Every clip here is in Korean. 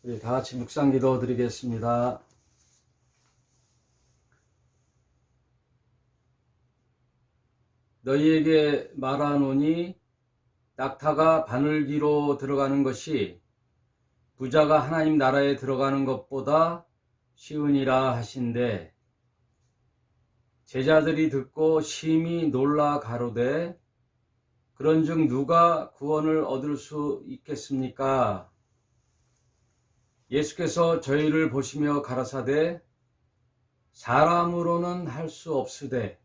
우리 다 같이 묵상 기도 드리겠습니다. 너희에게 말하노니 낙타가 바늘기로 들어가는 것이 부자가 하나님 나라에 들어가는 것보다 쉬우니라 하신대. 제자들이 듣고 심히 놀라 가로되 그런즉 누가 구원을 얻을 수 있겠습니까? 예수께서 저희를 보시며 가라사대 사람으로는 할 수 없으되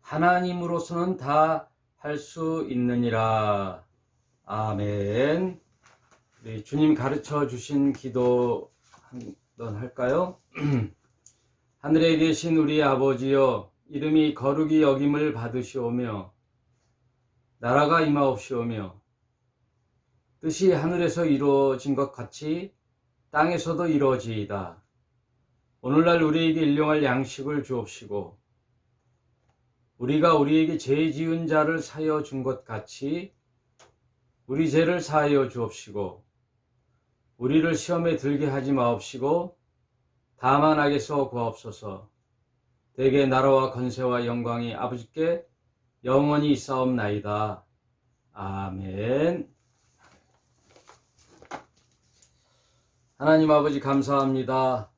하나님으로서는 다 할 수 있느니라. 아멘. 우리 주님 가르쳐 주신 기도 한번 할까요? 하늘에 계신 우리 아버지여, 이름이 거룩히 여김을 받으시오며 나라가 임하옵시오며 뜻이 하늘에서 이루어진 것 같이 땅에서도 이루어지이다. 오늘날 우리에게 일용할 양식을 주옵시고 우리가 우리에게 죄 지은 자를 사하여 준 것 같이 우리 죄를 사하여 주옵시고 우리를 시험에 들게 하지 마옵시고 다만 악에서 구하옵소서. 대개 나라와 권세와 영광이 아버지께 영원히 있사옵나이다. 아멘. 하나님 아버지 감사합니다.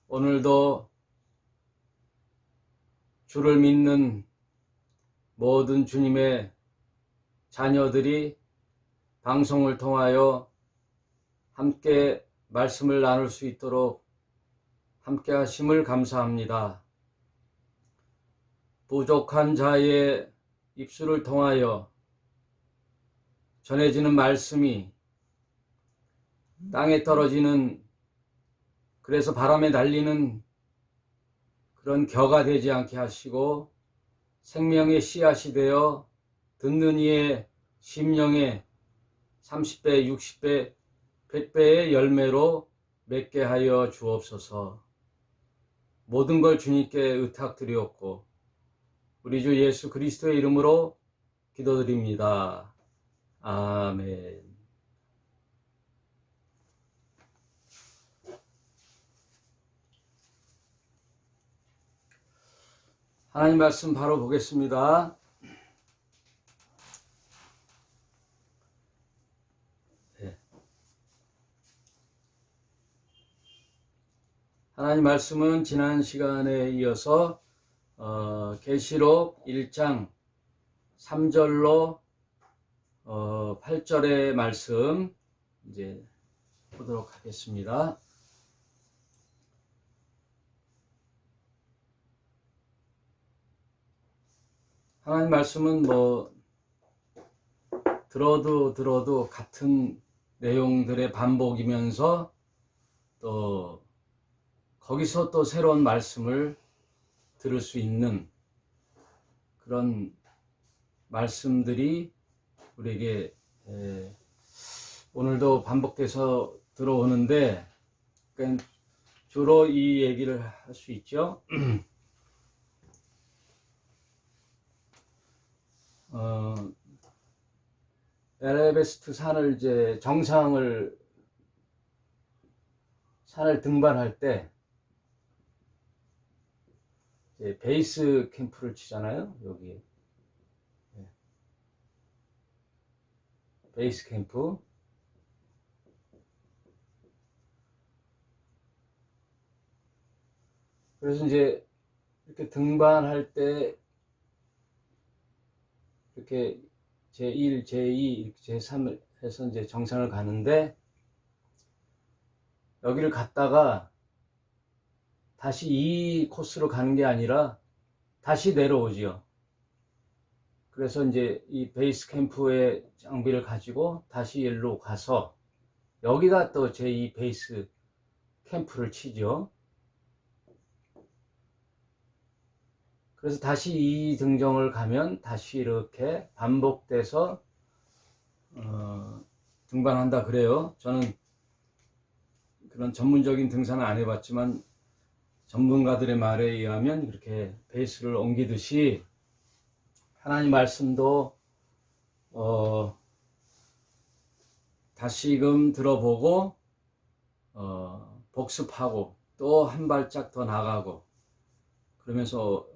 오늘도 주를 믿는 모든 주님의 자녀들이 방송을 통하여 함께 말씀을 나눌 수 있도록 함께 하심을 감사합니다. 부족한 자의 입술을 통하여 전해지는 말씀이 땅에 떨어지는, 그래서 바람에 날리는 그런 겨가 되지 않게 하시고 생명의 씨앗이 되어 듣는 이의 심령에 30배, 60배, 100배의 열매로 맺게 하여 주옵소서. 모든 걸 주님께 의탁드리옵고 우리 주 예수 그리스도의 이름으로 기도드립니다. 아멘. 하나님 말씀 바로 보겠습니다. 네. 하나님 말씀은 지난 시간에 이어서 계시록 1장 3절로 8절의 말씀 이제 보도록 하겠습니다. 하나님 말씀은 들어도 같은 내용들의 반복이면서 또 거기서 또 새로운 말씀을 들을 수 있는 그런 말씀들이 우리에게 오늘도 반복돼서 들어오는데 주로 이 얘기를 할 수 있죠. 에베레스트 산을 이제 산을 등반할 때 이제 베이스 캠프를 치잖아요. 여기 베이스 캠프. 그래서 이제 이렇게 등반할 때 이렇게 제1, 제2, 제3 해서 이제 정상을 가는데 여기를 갔다가 다시 이 코스로 가는 게 아니라 다시 내려오지요. 그래서 이제 이 베이스 캠프의 장비를 가지고 다시 일로 가서 여기다 또 제2 베이스 캠프를 치죠. 그래서 다시 이 등정을 가면 다시 이렇게 반복돼서 등반한다 그래요. 저는 그런 전문적인 등산은 안 해봤지만 전문가들의 말에 의하면 그렇게 베이스를 옮기듯이 하나님 말씀도 다시금 들어보고 복습하고 또 한 발짝 더 나가고 그러면서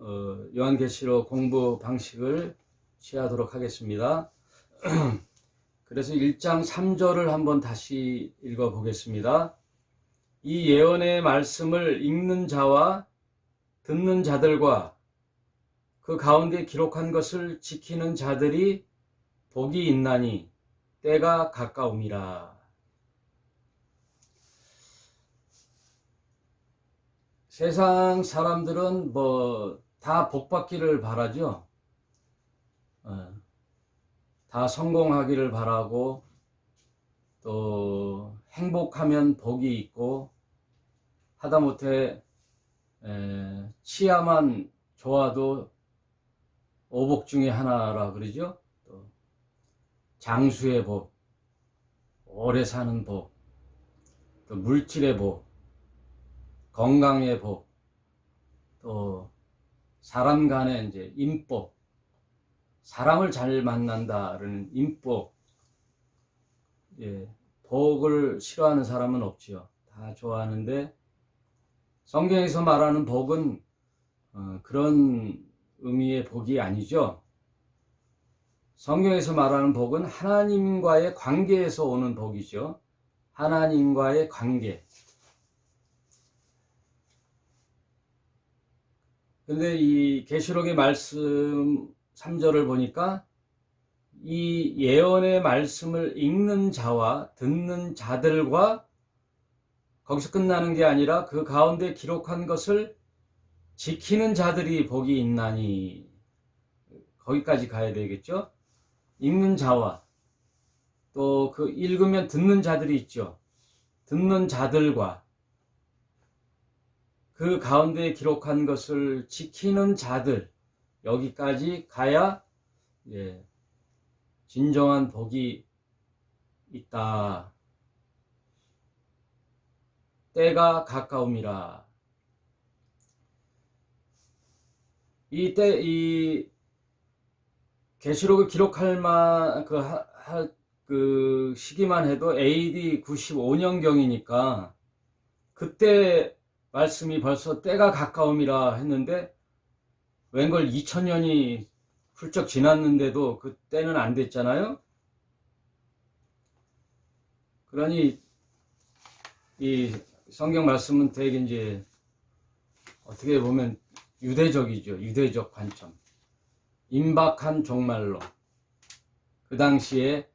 요한계시록 공부 방식을 취하도록 하겠습니다. 그래서 1장 3절을 한번 다시 읽어 보겠습니다. 이 예언의 말씀을 읽는 자와 듣는 자들과 그 가운데 기록한 것을 지키는 자들이 복이 있나니 때가 가까움이라. 세상 사람들은 다 복받기를 바라죠. 다 성공하기를 바라고 또 행복하면 복이 있고 하다못해 치아만 좋아도 오복 중에 하나라 그러죠. 또 장수의 복, 오래 사는 복, 또 물질의 복, 건강의 복, 또 사람 간의 이제 인복, 사람을 잘 만난다는 인복, 복을 싫어하는 사람은 없지요. 다 좋아하는데 성경에서 말하는 복은 그런 의미의 복이 아니죠. 성경에서 말하는 복은 하나님과의 관계에서 오는 복이죠. 하나님과의 관계. 근데 이 계시록의 말씀 3절을 보니까 이 예언의 말씀을 읽는 자와 듣는 자들과 거기서 끝나는 게 아니라 그 가운데 기록한 것을 지키는 자들이 복이 있나니 거기까지 가야 되겠죠. 읽는 자와 또 그 읽으면 듣는 자들이 있죠. 듣는 자들과 그 가운데 기록한 것을 지키는 자들 여기까지 가야 진정한 복이 있다. 때가 가까움이라. 이 계시록을 기록할 그 시기만 해도 AD 95년경이니까 그때 말씀이 벌써 때가 가까움이라 했는데 웬걸 2000년이 훌쩍 지났는데도 그때는 안 됐잖아요. 그러니 이 성경 말씀은 되게 이제 어떻게 보면 유대적이죠. 유대적 관점. 임박한 종말로. 그 당시에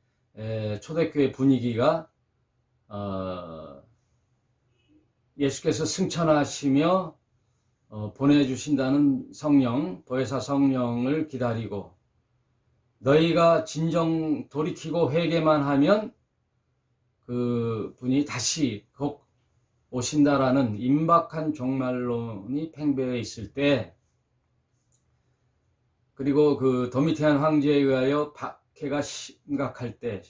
초대교회 분위기가 예수께서 승천하시며 보내주신다는 성령, 보혜사 성령을 기다리고 너희가 진정 돌이키고 회개만 하면 그 분이 다시 곧 오신다라는 임박한 종말론이 팽배해 있을 때, 그리고 그 도미티안 황제에 의하여 박해가 심각할 때,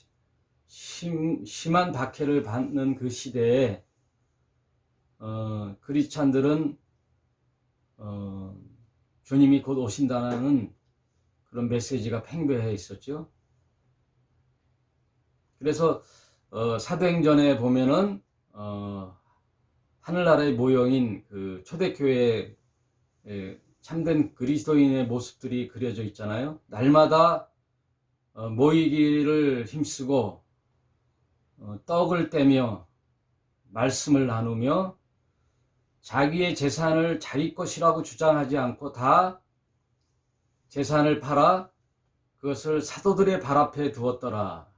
심한 박해를 받는 그 시대에 크리스찬들은 주님이 곧 오신다는 그런 메시지가 팽배해 있었죠. 그래서 사도행전에 보면은 하늘나라의 모형인 그 초대교회의 참된 그리스도인의 모습들이 그려져 있잖아요. 날마다 모이기를 힘쓰고 떡을 떼며 말씀을 나누며 자기의 재산을 자기 것이라고 주장하지 않고 다 재산을 팔아 그것을 사도들의 발 앞에 두었더라.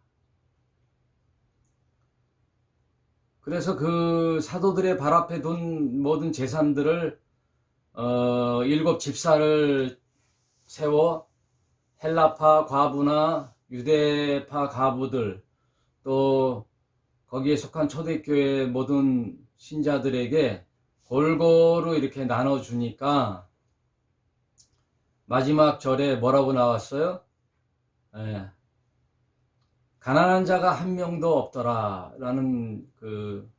그래서 그 사도들의 발 앞에 둔 모든 재산들을 7 집사를 세워 헬라파 과부나 유대파 과부들 또 거기에 속한 초대교회 모든 신자들에게 골고루 이렇게 나눠주니까 마지막 절에 뭐라고 나왔어요? 가난한 자가 한 명도 없더라 라는 그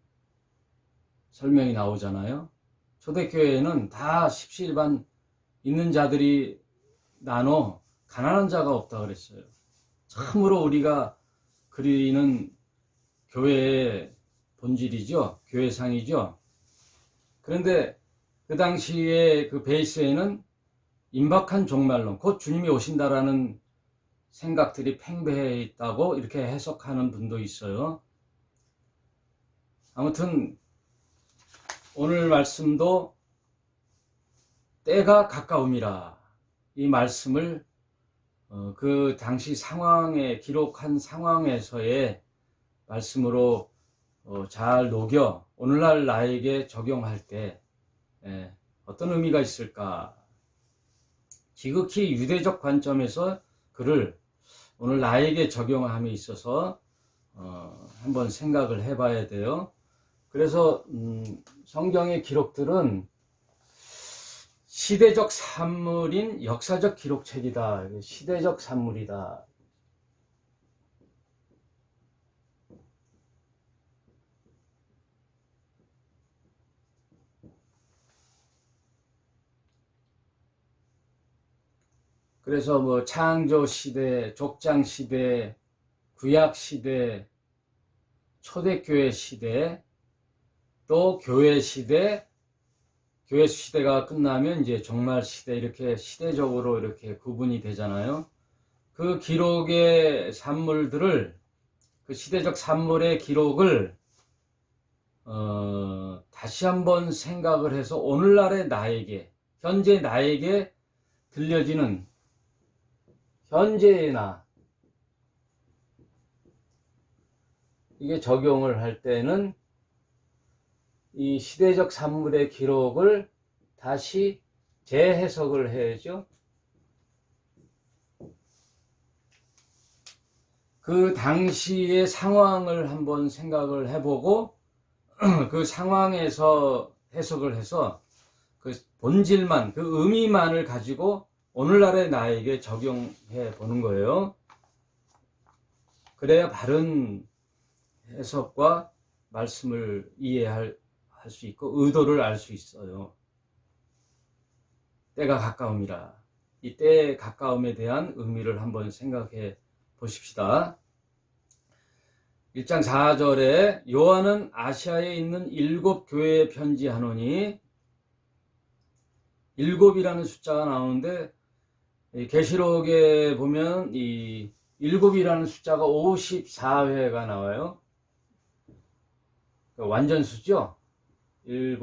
설명이 나오잖아요. 초대교회에는 다 십시일반 있는 자들이 나눠 가난한 자가 없다 그랬어요. 참으로 우리가 그리는 교회의 본질이죠. 교회상이죠. 그런데 그 당시에 그 베이스에는 임박한 종말론, 곧 주님이 오신다라는 생각들이 팽배해 있다고 이렇게 해석하는 분도 있어요. 아무튼 오늘 말씀도 때가 가까움이라, 이 말씀을 그 당시 상황에, 기록한 상황에서의 말씀으로 잘 녹여 오늘날 나에게 적용할 때 어떤 의미가 있을까? 지극히 유대적 관점에서 그를 오늘 나에게 적용함에 있어서 한번 생각을 해봐야 돼요. 그래서 성경의 기록들은 시대적 산물인 역사적 기록책이다. 시대적 산물이다. 그래서 뭐 창조 시대, 족장 시대, 구약 시대, 초대교회 시대, 또 교회 시대, 교회 시대가 끝나면 이제 종말 시대, 이렇게 시대적으로 이렇게 구분이 되잖아요. 그 기록의 산물들을, 그 시대적 산물의 기록을 다시 한번 생각을 해서 오늘날의 나에게, 현재 나에게 들려지는 현재의 나, 이게 적용을 할 때는 이 시대적 산물의 기록을 다시 재해석을 해야죠. 그 당시의 상황을 한번 생각을 해보고 그 상황에서 해석을 해서 그 본질만, 그 의미만을 가지고 오늘날의 나에게 적용해 보는 거예요. 그래야 바른 해석과 말씀을 이해할 수 있고 의도를 알 수 있어요. 때가 가까움이라. 이 때의 가까움에 대한 의미를 한번 생각해 보십시다. 1장 4절에 요한은 아시아에 있는 7교회에 편지하노니, 7이라는 숫자가 나오는데 계시록에 보면 이 7이라는 숫자가 54회가 나와요. 완전수죠. 7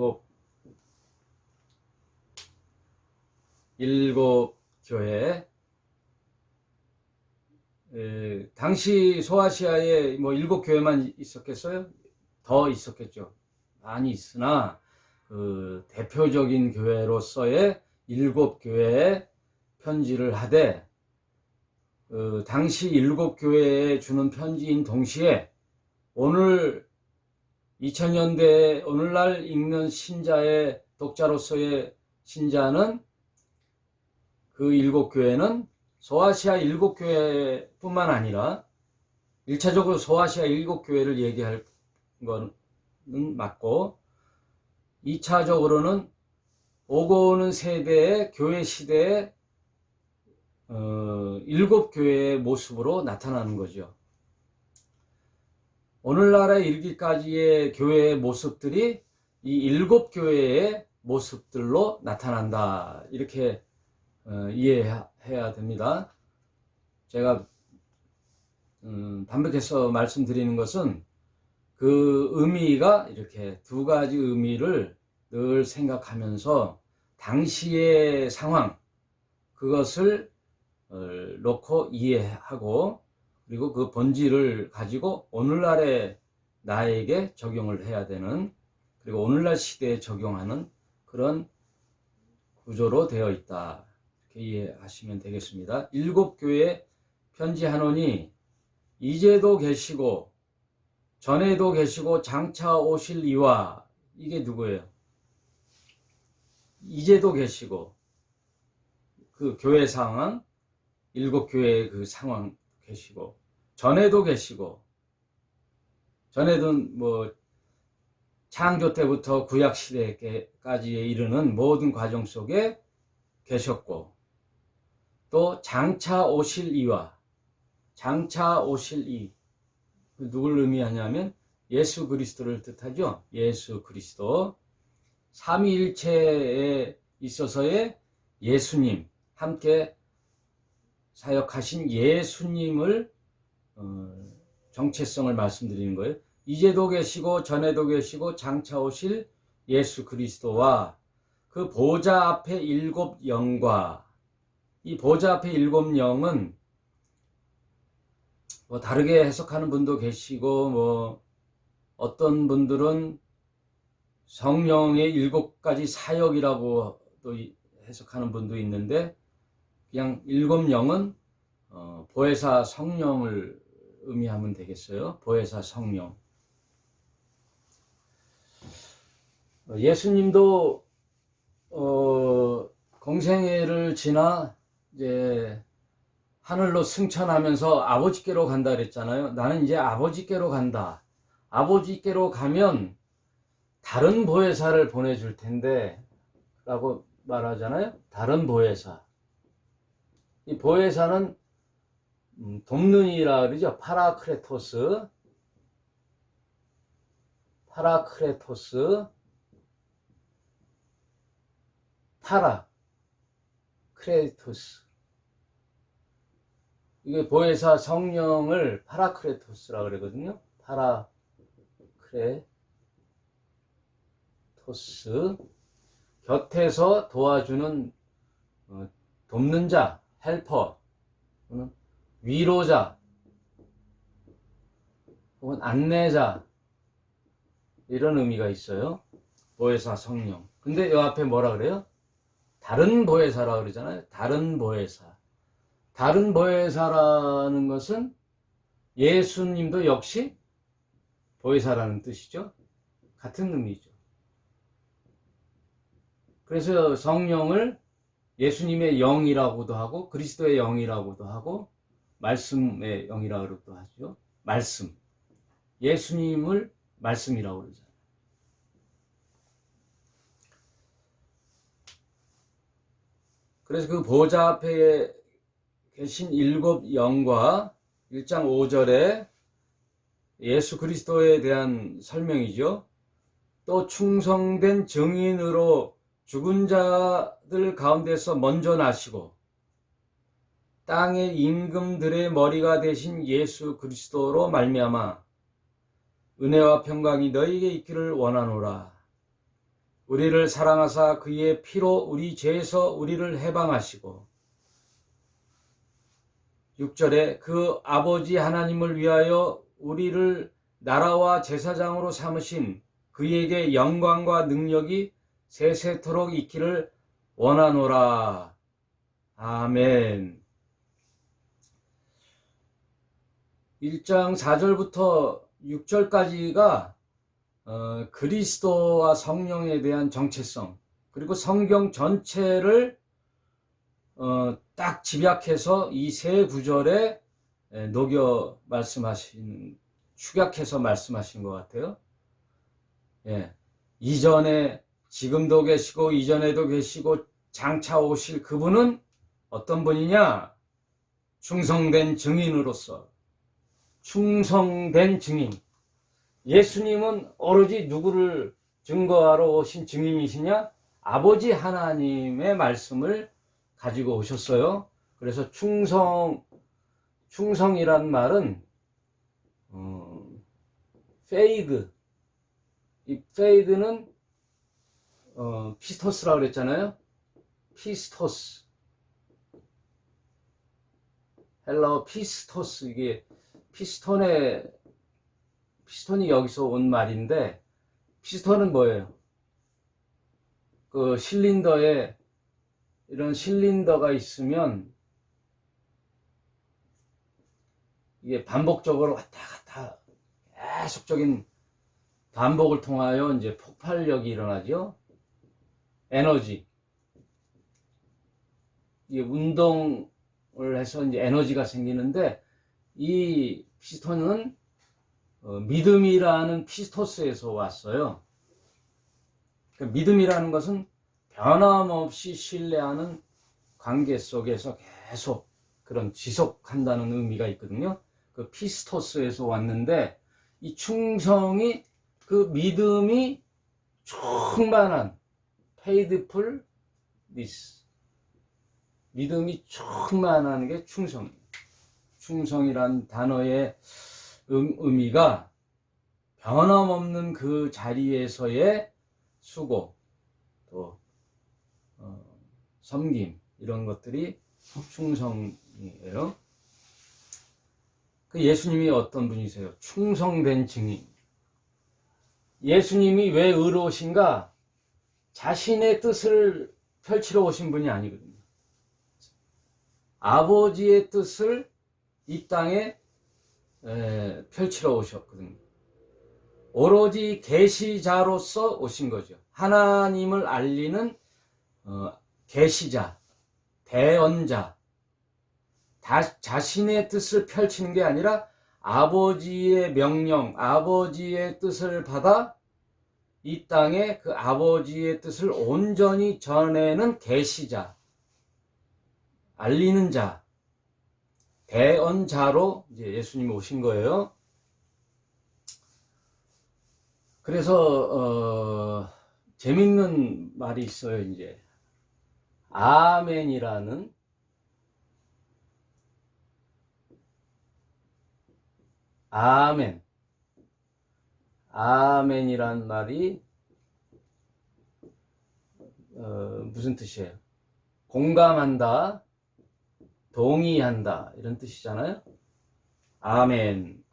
교회. 당시 소아시아에 뭐 7교회만 있었겠어요? 더 있었겠죠. 많이 있으나 그 대표적인 교회로서의 7교회에 편지를 하되, 당시 7교회에 주는 편지인 동시에 오늘 2000년대 오늘날 읽는 신자의 독자로서의 신자는 그 7교회는 소아시아 7교회뿐만 아니라 1차적으로 소아시아 7교회를 얘기할 거는 맞고, 2차적으로는 오고 오는 세대의 교회 시대의 7교회의 모습으로 나타나는 거죠. 오늘날에 이르기까지의 교회의 모습들이 이 7교회의 모습들로 나타난다. 이렇게 이해해야 됩니다. 제가 반복해서 말씀드리는 것은 그 의미가 이렇게 두 가지 의미를 늘 생각하면서 당시의 상황, 그것을 놓고 이해하고, 그리고 그 본질을 가지고 오늘날의 나에게 적용을 해야 되는, 그리고 오늘날 시대에 적용하는 그런 구조로 되어 있다. 이렇게 이해하시면 되겠습니다. 7교회에 편지하노니 이제도 계시고 전에도 계시고 장차 오실 이와, 이게 누구예요? 이제도 계시고, 그 교회 상황, 7교회의 그 상황 계시고, 전에도 계시고, 전에도 뭐 창조 때부터 구약 시대까지 이르는 모든 과정 속에 계셨고, 또 장차 오실 이와, 장차 오실 이, 누굴 의미하냐면 예수 그리스도를 뜻하죠. 예수 그리스도. 삼위일체에 있어서의 예수님, 함께 사역하신 예수님을 정체성을 말씀드리는 거예요. 이제도 계시고 전에도 계시고 장차 오실 예수 그리스도와 그 보좌 앞에 일곱 영과, 이 보좌 앞에 일곱 영은 뭐 다르게 해석하는 분도 계시고, 뭐 어떤 분들은 성령의 일곱 가지 사역이라고 또 해석하는 분도 있는데, 그냥 일곱 영은 보혜사 성령을 의미하면 되겠어요. 보혜사 성령. 예수님도 공생애를 지나 이제 하늘로 승천하면서 아버지께로 간다 그랬잖아요. 나는 이제 아버지께로 간다. 아버지께로 가면 다른 보혜사를 보내줄 텐데 라고 말하잖아요. 다른 보혜사. 이 보혜사는 돕는이라 그러죠. 파라크레토스. 파라크레토스. 이게 보혜사 성령을 파라크레토스라 그러거든요. 파라크레토스. 곁에서 도와주는 돕는 자, 헬퍼, 위로자, 혹은 안내자, 이런 의미가 있어요. 보혜사 성령. 근데 이 앞에 뭐라 그래요? 다른 보혜사라 그러잖아요. 다른 보혜사. 다른 보혜사라는 것은 예수님도 역시 보혜사라는 뜻이죠. 같은 의미죠. 그래서 성령을 예수님의 영이라고도 하고 그리스도의 영이라고도 하고 말씀의 영이라고도 하죠. 말씀. 예수님을 말씀이라고 그러잖아요. 그래서 그 보좌 앞에 계신 일곱 영과 1장 5절에 예수 그리스도에 대한 설명이죠. 또 충성된 증인으로 죽은 자들 가운데서 먼저 나시고 땅의 임금들의 머리가 되신 예수 그리스도로 말미암아 은혜와 평강이 너희에게 있기를 원하노라. 우리를 사랑하사 그의 피로 우리 죄에서 우리를 해방하시고 6절에 그 아버지 하나님을 위하여 우리를 나라와 제사장으로 삼으신 그에게 영광과 능력이 세세토록 있기를 원하노라. 아멘. 1장 4절부터 6절까지가 그리스도와 성령에 대한 정체성, 그리고 성경 전체를 딱 집약해서 이 세 구절에 녹여 말씀하신, 축약해서 말씀하신 것 같아요. 예. 이전에, 지금도 계시고 이전에도 계시고 장차 오실 그분은 어떤 분이냐? 충성된 증인으로서. 충성된 증인. 예수님은 오로지 누구를 증거하러 오신 증인이시냐? 아버지 하나님의 말씀을 가지고 오셨어요. 그래서 충성이란 말은 페이드. 이 페이드는 피스토스라고 그랬잖아요. 피스토스. 헬라어 피스토스. 이게 피스톤이 여기서 온 말인데, 피스톤은 뭐예요? 그 실린더에 이런 실린더가 있으면 이게 반복적으로 왔다 갔다 계속적인 반복을 통하여 이제 폭발력이 일어나죠. 에너지. 이게 운동을 해서 이제 에너지가 생기는데, 이 피스톤은 믿음이라는 피스토스에서 왔어요. 그러니까 믿음이라는 것은 변함없이 신뢰하는 관계 속에서 계속 그런 지속한다는 의미가 있거든요. 그 피스토스에서 왔는데, 이 충성이 그 믿음이 충만한 faithfulness, 믿음이 충만한 게 충성이에요. 충성이란 단어의 의미가 변함없는 그 자리에서의 수고, 또 섬김, 이런 것들이 충성이에요. 그 예수님이 어떤 분이세요? 충성된 증인. 예수님이 왜 의로우신가? 자신의 뜻을 펼치러 오신 분이 아니거든요. 아버지의 뜻을 이 땅에 펼치러 오셨거든요. 오로지 계시자로서 오신 거죠. 하나님을 알리는 계시자, 대언자, 자신의 뜻을 펼치는 게 아니라 아버지의 명령, 아버지의 뜻을 받아 이 땅에 그 아버지의 뜻을 온전히 전해는 계시자, 알리는 자, 대언자로 이제 예수님이 오신 거예요. 그래서 재밌는 말이 있어요. 이제 아멘이라는 아멘이란 말이 무슨 뜻이에요? 공감한다, 동의한다, 이런 뜻이잖아요. 아멘.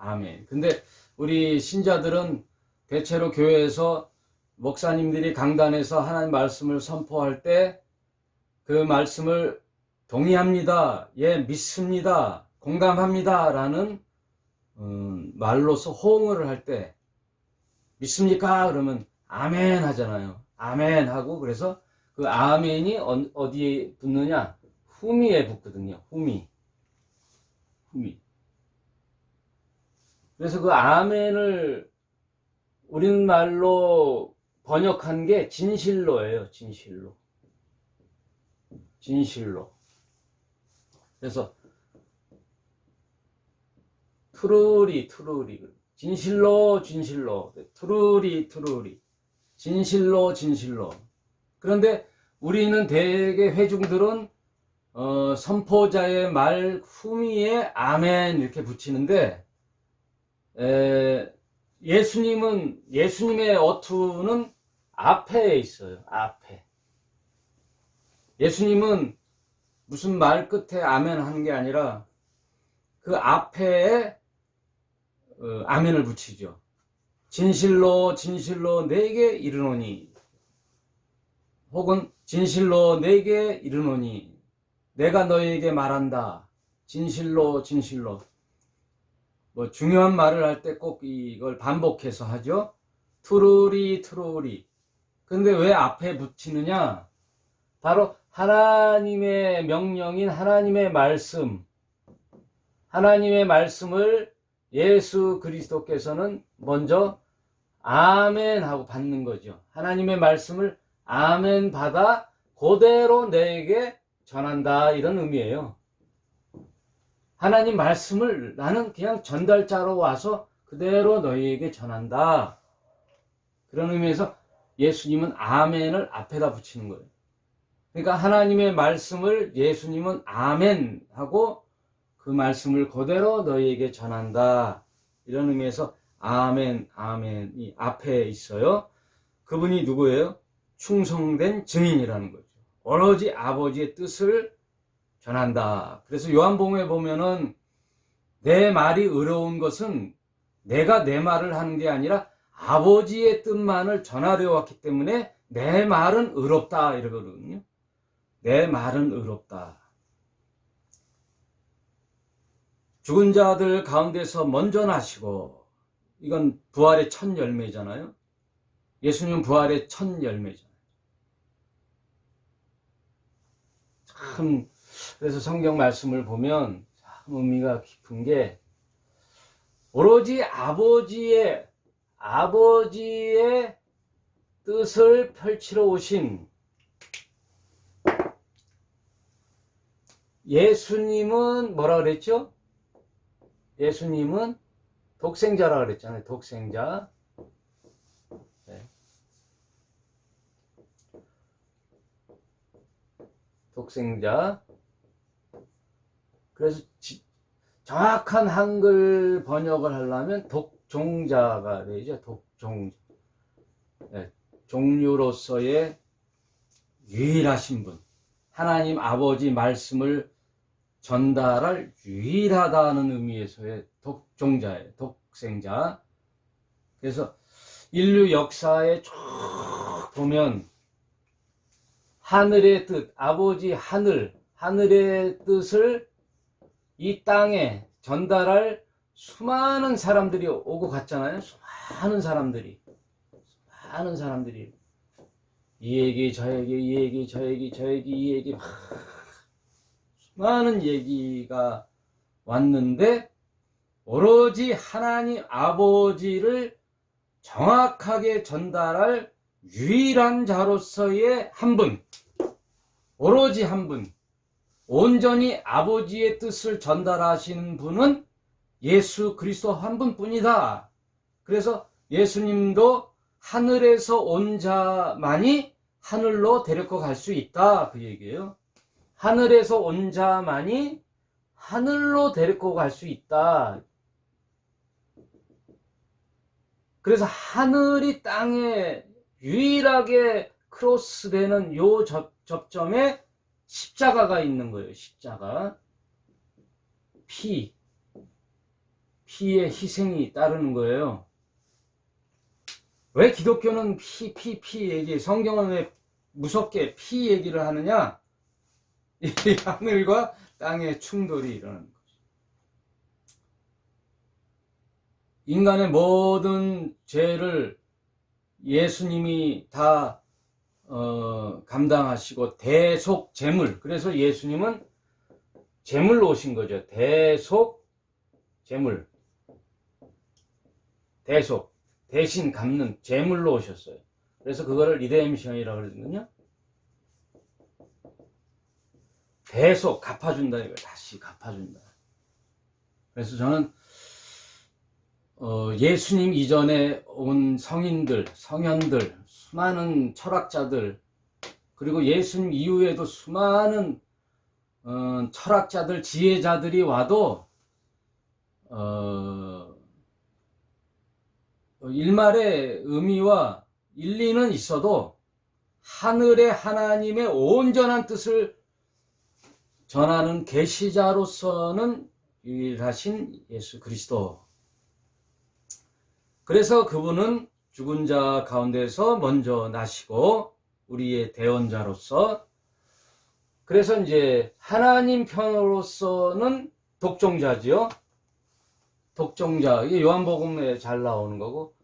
근데 우리 신자들은 대체로 교회에서 목사님들이 강단에서 하나님 말씀을 선포할 때 그 말씀을 동의합니다, 예, 믿습니다, 공감합니다 라는 말로서 호응을 할 때 믿습니까? 그러면 아멘 하잖아요. 아멘 하고, 그래서 그 아멘이 어디에 붙느냐? 후미에 붙거든요. 후미. 그래서 그 아멘을 우리말로 번역한 게 진실로예요. 진실로. 그래서 트루리, 진실로, 트루리, 진실로. 그런데 우리는 대개 회중들은 선포자의 말 후미에 아멘 이렇게 붙이는데, 예수님의 어투는 앞에 있어요. 앞에. 예수님은 무슨 말 끝에 아멘 하는 게 아니라 그 앞에 아멘을 붙이죠. 진실로 내게 이르노니, 혹은 진실로 내게 이르노니, 내가 너에게 말한다. 진실로. 뭐 중요한 말을 할 때 꼭 이걸 반복해서 하죠. 트루리. 근데 왜 앞에 붙이느냐? 바로 하나님의 명령인 하나님의 말씀을 예수 그리스도께서는 먼저 아멘 하고 받는 거죠. 하나님의 말씀을 아멘 받아 그대로 내게 전한다, 이런 의미예요. 하나님 말씀을 나는 그냥 전달자로 와서 그대로 너희에게 전한다, 그런 의미에서 예수님은 아멘을 앞에다 붙이는 거예요. 그러니까 하나님의 말씀을 예수님은 아멘 하고 그 말씀을 그대로 너희에게 전한다, 이런 의미에서 아멘이 앞에 있어요. 그분이 누구예요? 충성된 증인이라는 거죠. 오로지 아버지의 뜻을 전한다. 그래서 요한복음에 보면은 내 말이 의로운 것은 내가 내 말을 하는 게 아니라 아버지의 뜻만을 전하려 왔기 때문에 내 말은 의롭다, 이러거든요. 내 말은 의롭다. 죽은 자들 가운데서 먼저 나시고, 이건 부활의 첫 열매잖아요. 예수님은 부활의 첫 열매잖아요. 참, 그래서 성경 말씀을 보면 참 의미가 깊은 게, 오로지 아버지의 뜻을 펼치러 오신 예수님은 뭐라 그랬죠? 예수님은 독생자라 그랬잖아요. 독생자. 네. 독생자. 그래서 정확한 한글 번역을 하려면 독종자가 되죠. 독종. 네. 종류로서의 유일하신 분. 하나님 아버지 말씀을 전달할 유일하다는 의미에서의 독종자예요. 독생자. 그래서 인류 역사에 쭉 보면 하늘의 뜻, 아버지 하늘의 뜻을 이 땅에 전달할 수많은 사람들이 오고 갔잖아요. 수많은 사람들이 이 얘기 저 얘기 이 얘기 저 얘기 저 얘기 이 얘기 많은 얘기가 왔는데 오로지 하나님 아버지를 정확하게 전달할 유일한 자로서의 한 분, 오로지 한 분, 온전히 아버지의 뜻을 전달하시는 분은 예수 그리스도 한 분뿐이다. 그래서 예수님도 하늘에서 온 자만이 하늘로 데리고 갈 수 있다, 그 얘기예요. 하늘에서 온 자만이 하늘로 데리고 갈 수 있다. 그래서 하늘이 땅에 유일하게 크로스되는 요 접점에 십자가가 있는 거예요. 십자가. 피의 희생이 따르는 거예요. 왜 기독교는 피 얘기, 성경은 왜 무섭게 피 얘기를 하느냐? 이 하늘과 땅의 충돌이 일어나는 거죠. 인간의 모든 죄를 예수님이 다 감당하시고 대속 제물. 그래서 예수님은 제물로 오신 거죠. 대속 제물. 대속. 대신 갚는 제물로 오셨어요. 그래서 그거를 리데임션이라고 그러거든요. 대속 갚아준다 이거예요. 다시 갚아준다. 그래서 저는 예수님 이전에 온 성인들, 성현들, 수많은 철학자들, 그리고 예수님 이후에도 수많은 철학자들, 지혜자들이 와도 일말의 의미와 일리는 있어도 하늘의 하나님의 온전한 뜻을 전하는 계시자로서는 유일하신 예수 그리스도. 그래서 그분은 죽은 자 가운데서 먼저 나시고 우리의 대언자로서, 그래서 이제 하나님 편으로서는 독종자지요. 독종자. 이게 요한복음에 잘 나오는 거고,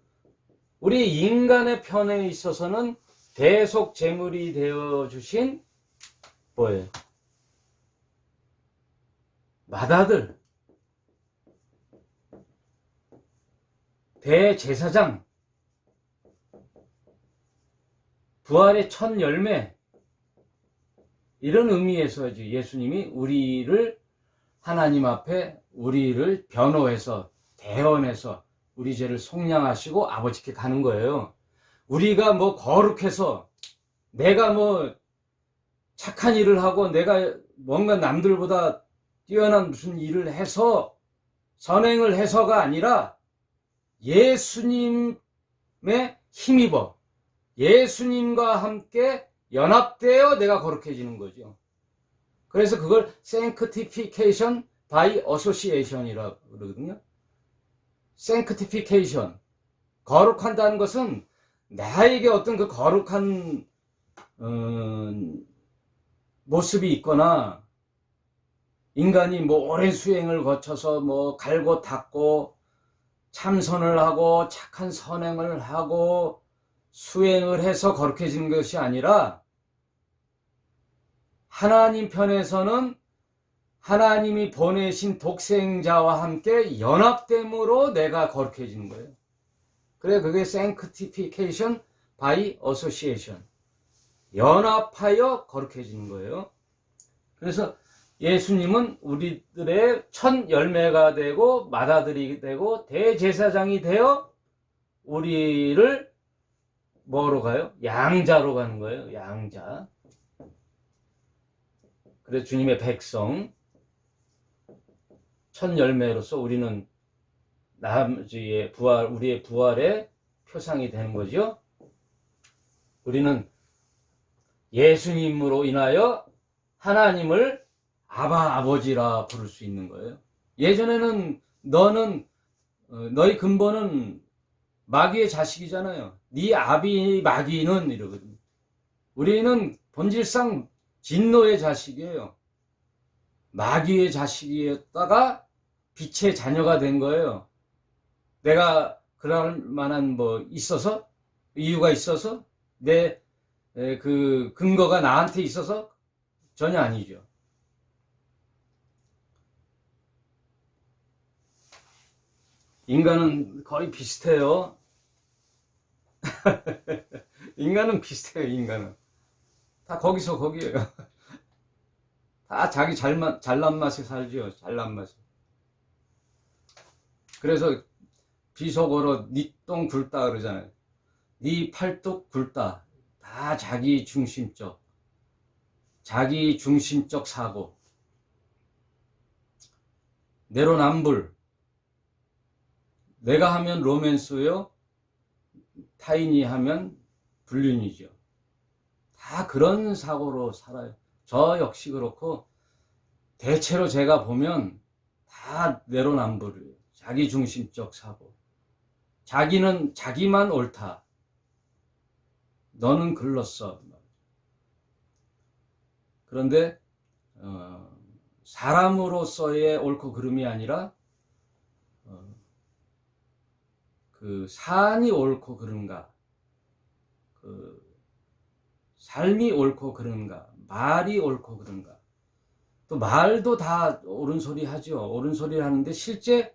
우리 인간의 편에 있어서는 대속 제물이 되어 주신 뭐예요? 맏아들, 대제사장, 부활의 첫 열매, 이런 의미에서 예수님이 우리를 하나님 앞에 우리를 변호해서 대언해서 우리 죄를 속량하시고 아버지께 가는 거예요. 우리가 뭐 거룩해서 내가 뭐 착한 일을 하고 내가 뭔가 남들보다 뛰어난 무슨 일을 해서 선행을 해서가 아니라 예수님의 힘입어 예수님과 함께 연합되어 내가 거룩해지는 거죠. 그래서 그걸 sanctification by association이라고 그러거든요. sanctification, 거룩한다는 것은 나에게 어떤 그 거룩한 모습이 있거나, 인간이 뭐 오랜 수행을 거쳐서 뭐 갈고 닦고 참선을 하고 착한 선행을 하고 수행을 해서 거룩해지는 것이 아니라, 하나님 편에서는 하나님이 보내신 독생자와 함께 연합됨으로 내가 거룩해지는 거예요. 그래, 그게 sanctification by association, 연합하여 거룩해지는 거예요. 그래서 예수님은 우리들의 첫 열매가 되고 맏아들이 되고 대제사장이 되어 우리를 뭐로 가요? 양자로 가는 거예요. 양자. 그래서 주님의 백성, 첫 열매로서 우리는 나머지의 부활, 우리의 부활의 표상이 되는 거죠. 우리는 예수님으로 인하여 하나님을 아바 아버지라 부를 수 있는 거예요. 예전에는 너희 근본은 마귀의 자식이잖아요. 네 아비 마귀는 이러거든요. 우리는 본질상 진노의 자식이에요. 마귀의 자식이었다가 빛의 자녀가 된 거예요. 내가 그럴 만한 이유가 있어서 내 그 근거가 나한테 있어서 전혀 아니죠. 인간은 거의 비슷해요. 인간은 비슷해요. 인간은 다 거기서 거기에요. 다 자기 잘난 맛에 살죠. 잘난 맛에. 그래서 비속어로 니 똥 굴다 그러잖아요. 니 팔뚝 굴다. 다 자기 중심적 사고. 내로남불. 내가 하면 로맨스요, 타인이 하면 불륜이죠. 다 그런 사고로 살아요. 저 역시 그렇고, 대체로 제가 보면 다 내로남불이에요. 자기중심적 사고. 자기는 자기만 옳다. 너는 글렀어. 그런데 사람으로서의 옳고 그름이 아니라 그 산이 옳고 그른가, 그 삶이 옳고 그른가, 말이 옳고 그른가. 또 말도 다 옳은 소리 하죠. 옳은 소리를 하는데 실제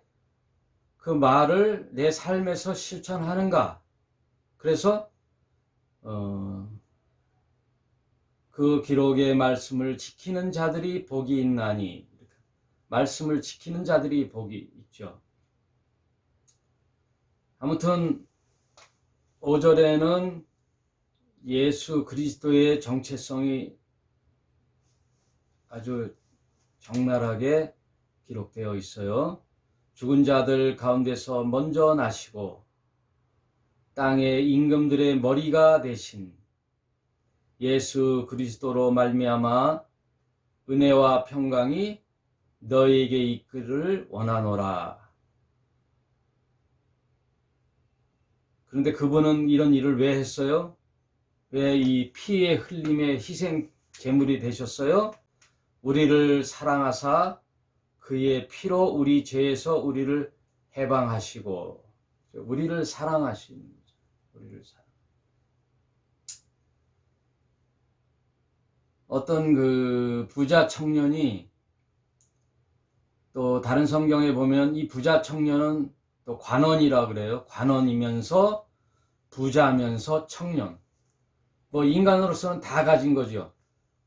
그 말을 내 삶에서 실천하는가. 그래서 그 기록의 말씀을 지키는 자들이 복이 있나니, 말씀을 지키는 자들이 복이 있죠. 아무튼 5절에는 예수 그리스도의 정체성이 아주 적나라하게 기록되어 있어요. 죽은 자들 가운데서 먼저 나시고 땅의 임금들의 머리가 되신 예수 그리스도로 말미암아 은혜와 평강이 너에게 있기를 원하노라. 그런데 그분은 이런 일을 왜 했어요? 왜 이 피의 흘림의 희생 제물이 되셨어요? 우리를 사랑하사 그의 피로 우리 죄에서 우리를 해방하시고, 우리를 사랑하시는 거죠. 우리를 사랑. 어떤 그 부자 청년이, 또 다른 성경에 보면 이 부자 청년은 또 관원이라 그래요. 관원이면서 부자면서 청년. 뭐 인간으로서는 다 가진 거죠.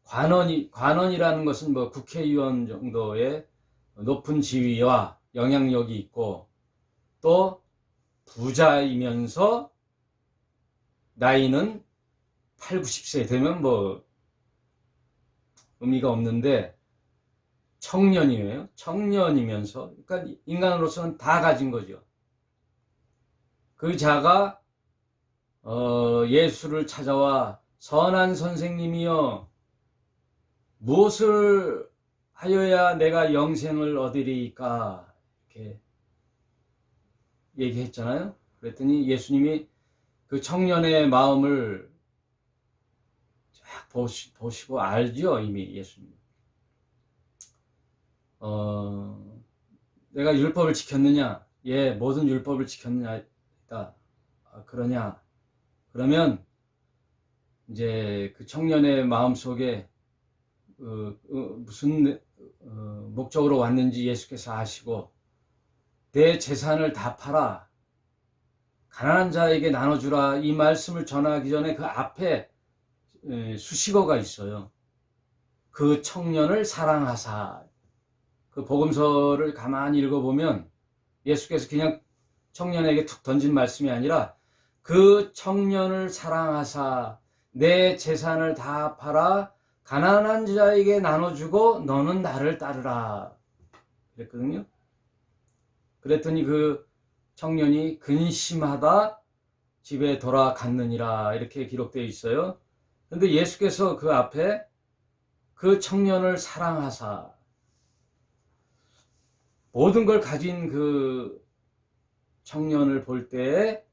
관원이라는 것은 뭐 국회의원 정도의 높은 지위와 영향력이 있고, 또 부자이면서 나이는 8, 90세 되면 뭐 의미가 없는데, 청년이에요. 청년이면서, 그러니까 인간으로서는 다 가진 거죠. 그 자가 예수를 찾아와 선한 선생님이여, 무엇을 하여야 내가 영생을 얻으리까, 이렇게 얘기했잖아요. 그랬더니 예수님이 그 청년의 마음을 쫙 보시고 알죠. 이미 예수님. 내가 율법을 지켰느냐? 예, 모든 율법을 지켰느냐? 그러냐? 그러면 이제 그 청년의 마음속에 무슨 목적으로 왔는지 예수께서 아시고, 내 재산을 다 팔아 가난한 자에게 나눠주라, 이 말씀을 전하기 전에 그 앞에 수식어가 있어요. 그 청년을 사랑하사. 그 복음서를 가만히 읽어보면 예수께서 그냥 청년에게 툭 던진 말씀이 아니라 그 청년을 사랑하사 내 재산을 다 팔아 가난한 자에게 나눠주고 너는 나를 따르라 그랬거든요. 그랬더니 그 청년이 근심하다 집에 돌아갔느니라 이렇게 기록되어 있어요. 그런데 예수께서 그 앞에 그 청년을 사랑하사 모든 걸 가진 그 청년을 볼 때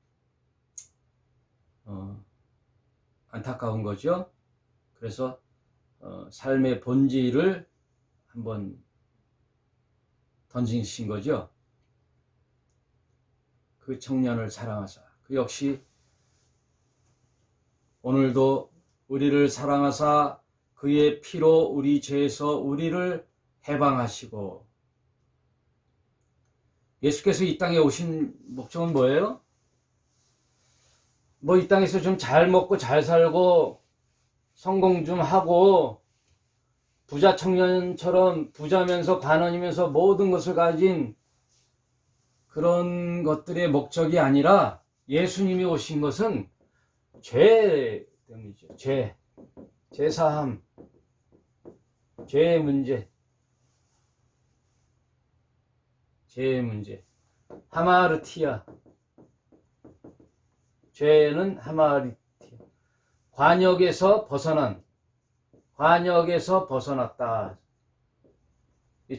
안타까운 거죠. 그래서 삶의 본질을 한번 던지신 거죠. 그 청년을 사랑하사. 그 역시 오늘도 우리를 사랑하사 그의 피로 우리 죄에서 우리를 해방하시고. 예수께서 이 땅에 오신 목적은 뭐예요? 뭐 이 땅에서 좀 잘 먹고 잘 살고 성공 좀 하고 부자 청년처럼 부자면서 관원이면서 모든 것을 가진 그런 것들의 목적이 아니라 예수님이 오신 것은 죄 때문이죠. 죄사함, 죄의 문제, 하마르티아. 죄는 하마르티아. 관역에서 벗어났다.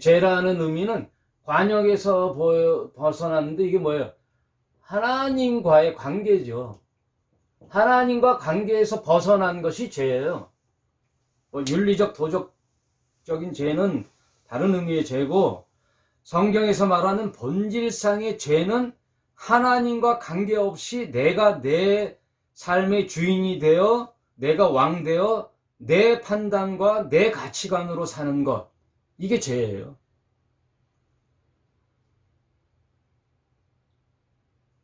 죄라는 의미는 관역에서 벗어났는데 이게 뭐예요? 하나님과의 관계죠. 하나님과 관계에서 벗어난 것이 죄예요. 윤리적, 도덕적인 죄는 다른 의미의 죄고, 성경에서 말하는 본질상의 죄는 하나님과 관계없이 내가 내 삶의 주인이 되어 내가 왕되어 내 판단과 내 가치관으로 사는 것, 이게 죄예요.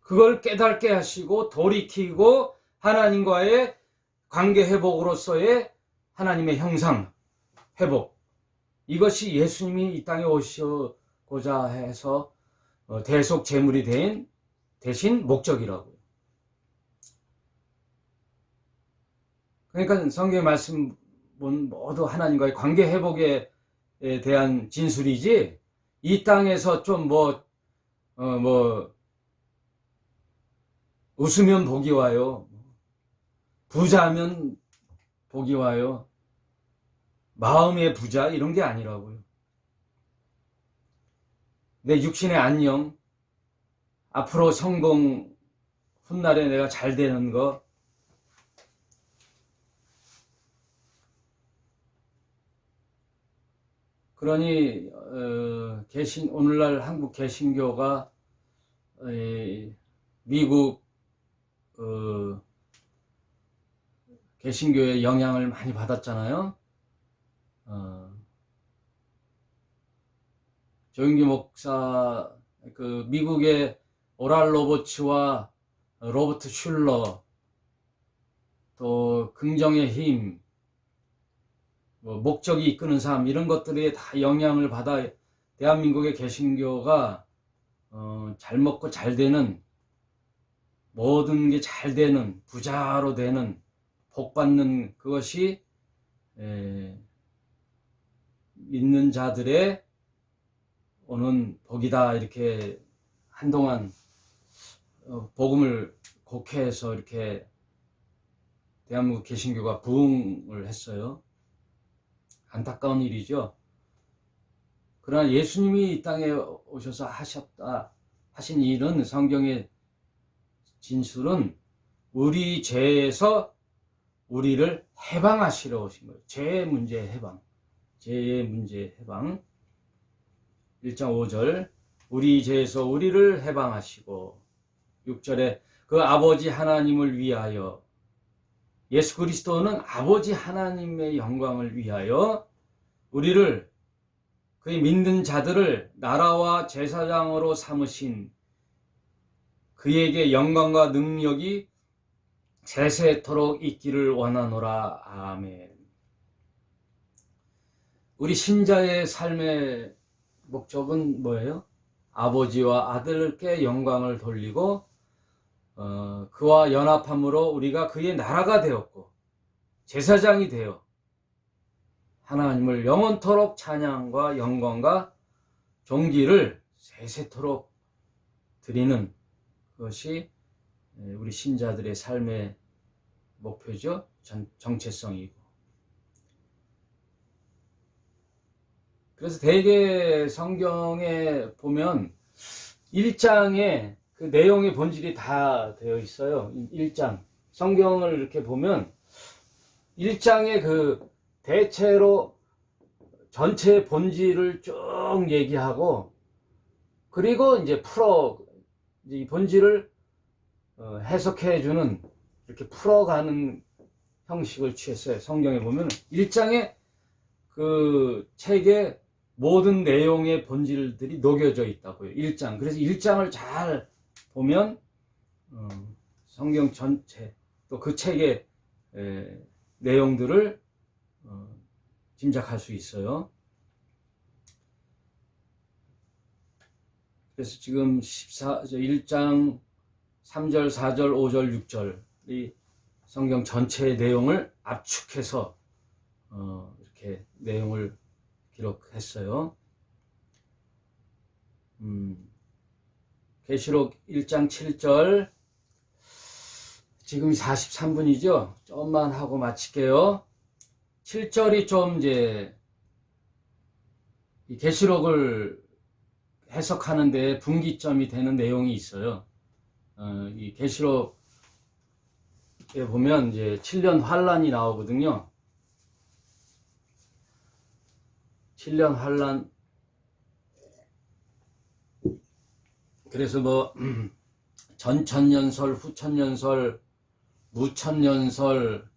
그걸 깨닫게 하시고 돌이키고 하나님과의 관계 회복으로서의 하나님의 형상 회복, 이것이 예수님이 이 땅에 오시고자 해서 대속 제물이 된 대신 목적이라고요. 그러니까 성경의 말씀 모두 하나님과의 관계 회복에 대한 진술이지, 이 땅에서 좀 웃으면 복이 와요, 부자면 복이 와요, 마음의 부자, 이런 게 아니라고요. 내 육신의 안녕, 앞으로 성공, 훗날에 내가 잘 되는 거, 그러니 오늘날 한국 개신교가 미국 개신교의 영향을 많이 받았잖아요. 조영기 목사, 그 미국의 오랄 로버츠와 로버트 슐러, 또 긍정의 힘, 목적이 이끄는 삶, 이런 것들에 다 영향을 받아 대한민국의 개신교가 잘 먹고 잘 되는, 모든 게 잘 되는, 부자로 되는, 복 받는, 그것이 믿는 자들의 오는 복이다, 이렇게 한동안 복음을 곡해해서 이렇게 대한민국 개신교가 부흥을 했어요. 안타까운 일이죠. 그러나 예수님이 이 땅에 오셔서 하신 일은, 성경의 진술은 우리 죄에서 우리를 해방하시러 오신 거예요. 죄의 문제 해방. 1장 5절, 우리 죄에서 우리를 해방하시고, 6절에 그 아버지 하나님을 위하여, 예수 그리스도는 아버지 하나님의 영광을 위하여 우리를, 그의 믿는 자들을 나라와 제사장으로 삼으신 그에게 영광과 능력이 세세토록 있기를 원하노라. 아멘. 우리 신자의 삶의 목적은 뭐예요? 아버지와 아들께 영광을 돌리고 그와 연합함으로 우리가 그의 나라가 되었고 제사장이 되어 하나님을 영원토록 찬양과 영광과 존귀를 세세토록 드리는 것이 우리 신자들의 삶의 목표죠. 정체성이고. 그래서 대개 성경에 보면 1장에 그 내용의 본질이 다 되어 있어요. 1장. 성경을 이렇게 보면 1장에 그 대체로 전체의 본질을 쭉 얘기하고 그리고 이제 이 본질을 해석해주는 이렇게 풀어가는 형식을 취했어요. 성경에 보면 1장에 그 책의 모든 내용의 본질들이 녹여져 있다고요. 1장. 그래서 1장을 잘 보면 성경 전체 또 그 책의 내용들을 짐작할 수 있어요. 그래서 지금 1장 3절, 4절, 5절, 6절 이 성경 전체의 내용을 압축해서 이렇게 내용을 기록했어요. 계시록 1장 7절 지금 43분이죠. 좀만 하고 마칠게요. 7절이 좀 이제 이 계시록을 해석하는데 분기점이 되는 내용이 있어요. 이 계시록에 보면 이제 7년 환란이 나오거든요. 7년 환란. 그래서 뭐 전천년설, 후천년설, 무천년설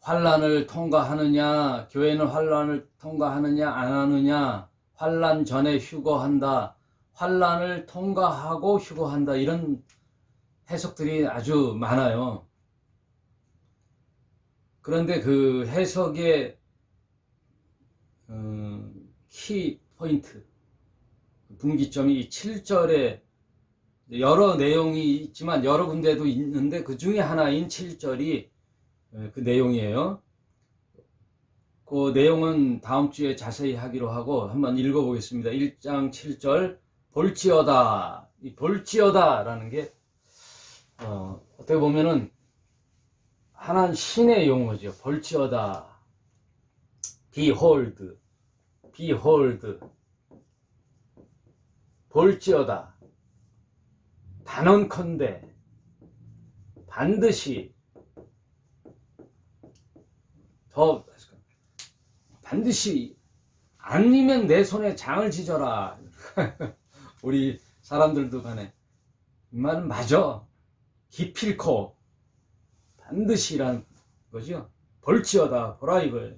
환란을 통과하느냐, 교회는 환란을 통과하느냐 안 하느냐, 환란 전에 휴거한다, 환란을 통과하고 휴거한다, 이런 해석들이 아주 많아요. 그런데 그 해석의 키 포인트, 분기점이 7절에 여러 내용이 있지만 여러 군데도 있는데 그 중에 하나인 7절이 그 내용이에요. 그 내용은 다음 주에 자세히 하기로 하고 한번 읽어보겠습니다. 1장 7절 볼지어다. 이 볼지어다 라는 게 어떻게 보면은 하나는 신의 용어죠. 볼지어다. behold, behold. 볼지어다. 단언컨대 반드시 반드시 아니면 내 손에 장을 지져라. 우리 사람들도 간에 이 말은 맞아. 기필코 반드시란 거죠. 볼지어다 보라 이거예요.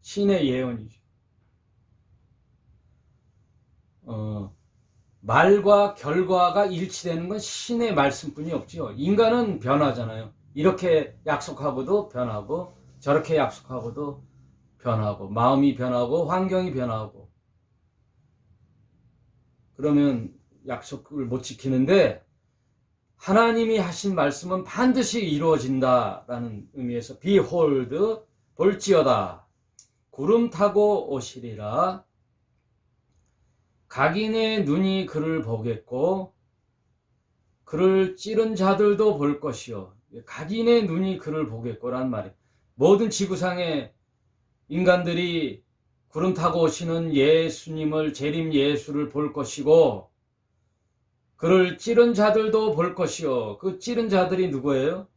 신의 예언이죠. 말과 결과가 일치되는 건 신의 말씀뿐이 없죠. 인간은 변하잖아요. 이렇게 약속하고도 변하고 저렇게 약속하고도 변하고 마음이 변하고 환경이 변하고 그러면 약속을 못 지키는데 하나님이 하신 말씀은 반드시 이루어진다라는 의미에서 behold, 볼지어다. 구름 타고 오시리라. 각인의 눈이 그를 보겠고 그를 찌른 자들도 볼 것이요. 각인의 눈이 그를 보겠고란 말이에요. 모든 지구상의 인간들이 구름 타고 오시는 예수님을, 재림 예수를 볼 것이고 그를 찌른 자들도 볼 것이요. 그 찌른 자들이 누구예요?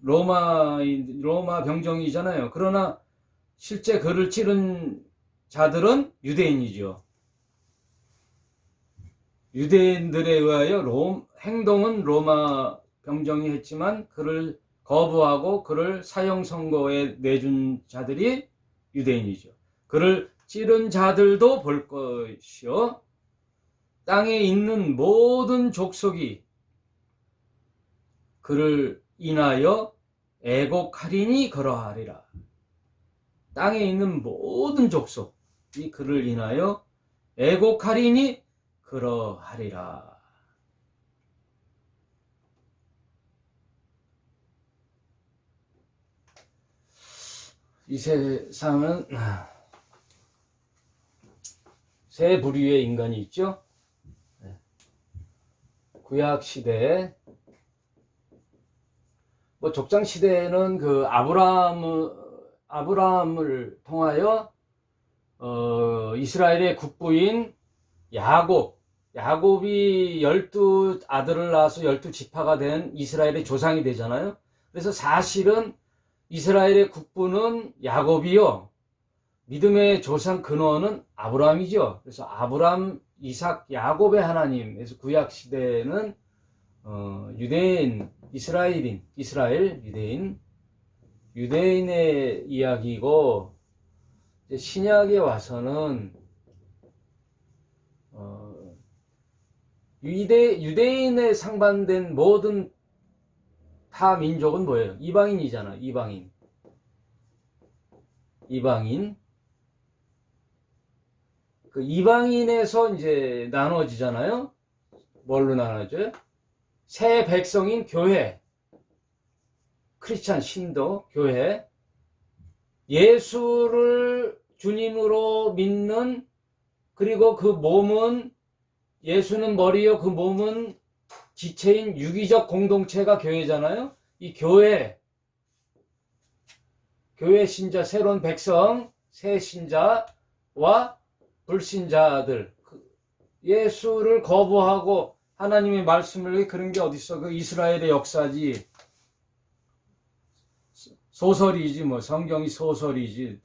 로마 병정이잖아요. 그러나 실제 그를 찌른 자들은 유대인이죠. 유대인들에 의하여 행동은 로마 병정이 했지만 그를 거부하고 그를 사형 선고에 내준 자들이 유대인이죠. 그를 찌른 자들도 볼 것이요. 땅에 있는 모든 족속이 그를 인하여 애곡하리니 그러하리라. 땅에 있는 모든 족속이 그를 인하여 애곡하리니 그러하리라. 이 세상은 세 부류의 인간이 있죠. 구약 시대에 뭐 족장 시대에는 그 아브라함을 통하여 이스라엘의 국부인 야곱이 12아들을 낳아서 12지파가 된 이스라엘의 조상이 되잖아요. 그래서 사실은 이스라엘의 국부는 야곱이요, 믿음의 조상 근원은 아브라함이죠. 그래서 아브라함, 이삭, 야곱의 하나님. 그래서 구약 시대에는 유대인, 이스라엘, 유대인의 이야기고, 이제 신약에 와서는 유대인에 상반된 모든 타 민족은 뭐예요? 이방인이잖아. 이방인. 그 이방인에서 이제 나눠지잖아요. 뭘로 나눠져요? 새 백성인 교회, 크리스찬 신도, 교회, 예수를 주님으로 믿는, 그리고 그 몸은, 예수는 머리요 그 몸은 지체인 유기적 공동체가 교회잖아요. 이 교회 신자, 새로운 백성, 새 신자와 불신자들, 예수를 거부하고 하나님의 말씀을, 그런 게 어딨어? 그 이스라엘의 역사지, 소설이지, 뭐 성경이 소설이지,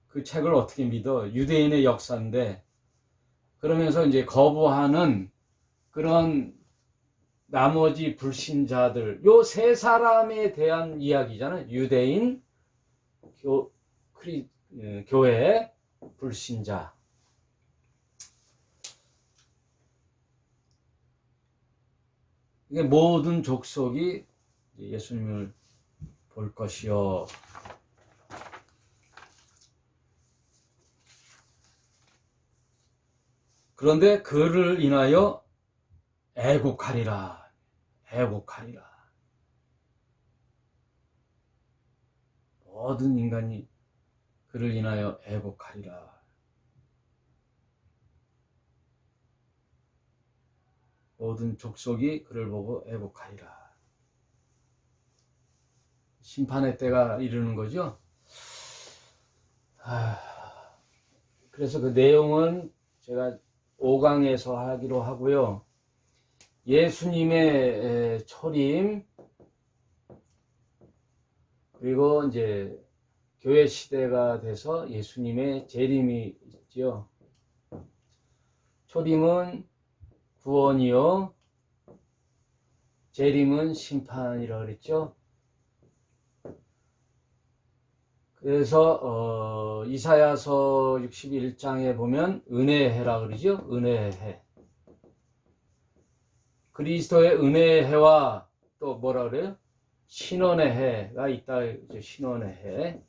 그 책을 어떻게 믿어? 유대인의 역사인데. 그러면서 이제 거부하는 그런 나머지 불신자들, 요 세 사람에 대한 이야기잖아요. 유대인, 교회, 불신자. 이게 모든 족속이 예수님을 볼 것이요. 그런데 그를 인하여 애곡하리라. 모든 인간이 그를 인하여 애곡하리라. 모든 족속이 그를 보고 애곡하리라. 심판의 때가 이르는 거죠. 그래서 그 내용은 제가 5강에서 하기로 하고요. 예수님의 초림, 그리고 이제 교회 시대가 돼서 예수님의 재림이 있죠. 초림은 구원이요, 재림은 심판이라 그랬죠. 그래서 이사야서 61장에 보면 은혜의 해라 그러죠. 은혜의 해. 그리스도의 은혜의 해와 또 뭐라 그래요? 신원의 해가 있다. 신원의 해.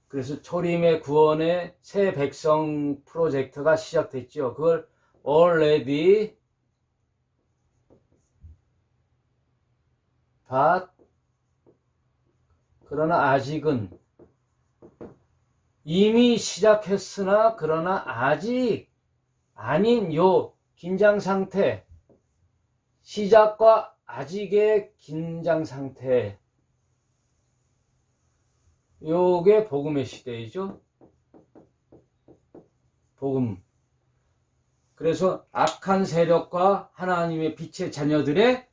그래서 초림의 구원의 새 백성 프로젝트가 시작됐죠. 그걸 already but, 그러나 아직은, 이미 시작했으나 그러나 아직 아닌 요 긴장 상태, 시작과 아직의 긴장 상태, 요게 복음의 시대이죠. 복음. 그래서 악한 세력과 하나님의 빛의 자녀들의